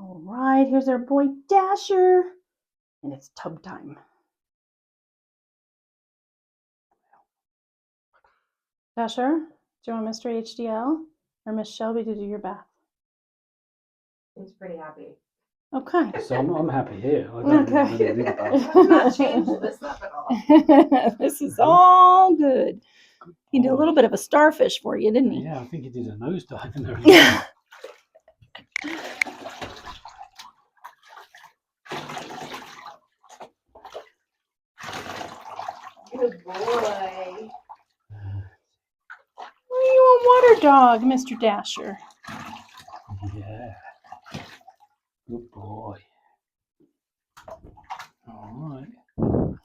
All right, here's our boy Dasher. And it's tub time. Dasher, do you want Mr. HDL or Miss Shelby to do your bath? He's pretty happy. Okay. So I'm happy here. I don't really need a bath. I'm not changing this up at all. This is all good. He did a little bit of a starfish for you, didn't he? Yeah, I think he did a nosedive and everything. Yeah. Good boy. What are you a water dog, Mr. Dasher? Yeah. Good boy. All right.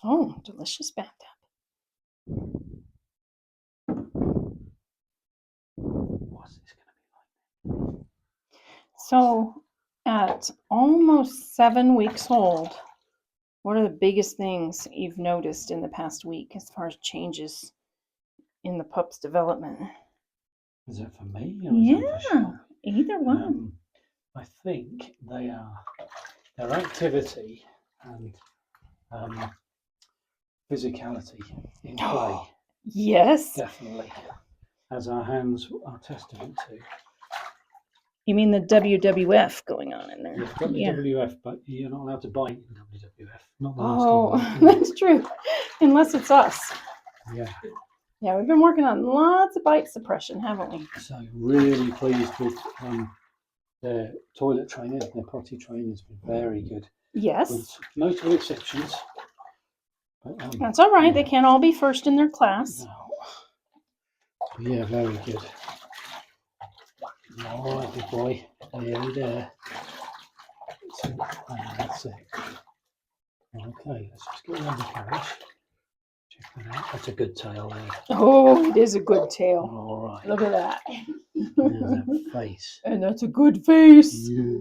Oh, delicious bathtub. What's this going to be like? So, at almost 7 weeks old, what are the biggest things you've noticed in the past week as far as changes in the pup's development? Is it for me? Or is it for Shelby? Either one. I think they are their activity and physicality in play. Yes. Definitely, as our hands are testament to. You mean the WWF going on in there? Yeah, WWF, but you're not allowed to bite in WWF. Not the Oh, that's true. Unless it's us. Yeah. Yeah, we've been working on lots of bite suppression, haven't we? So really pleased with their toilet training. Their potty training has been very good. Yes. With notable exceptions. But, That's all right. Yeah. They can't all be first in their class. No. Yeah, very good. All right, good boy. Nearly there. So, that's it. Okay, let's just get around the carriage. Check that out. That's a good tail there. Oh, it is a good tail. All right. Look at that. There's that face. And that's a good face. Yeah.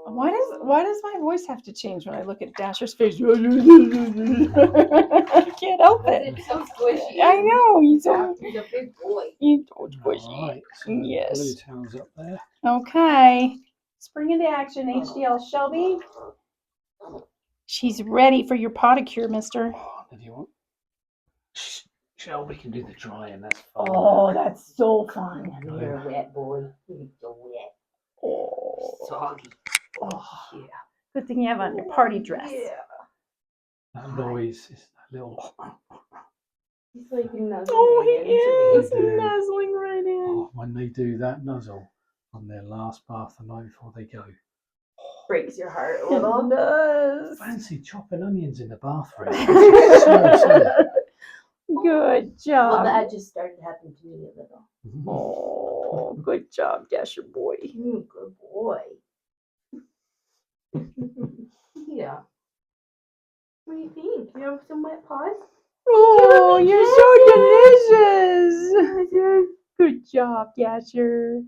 Why does my voice have to change when I look at Dasher's face? I can't help it. It's so squishy. I know. He's He's so a big boy. squishy. All right. So Yes. blue tail's up there. Okay. Spring into action, HDL Shelby. She's ready for your potty cure, mister. Oh, if you want. Shelby can do the drying. That's fun. Oh, that's so fun. You're a wet boy. You're so wet. Oh, Soggy. oh. Yeah. Good thing you have on your party dress. Yeah. That noise is that little. He's like nuzzling Oh, he is They do. nuzzling right in. Oh, when they do that nuzzle on their last bath the night before they go. Breaks your heart a It little. does. Fancy chopping onions in the bathroom. So Good Well, job. that just started happening to me a little. Oh, good job, Dasher boy. Good boy. Yeah. What do you think? You have some wet paws? Oh, you're so delicious. Good job, Dasher.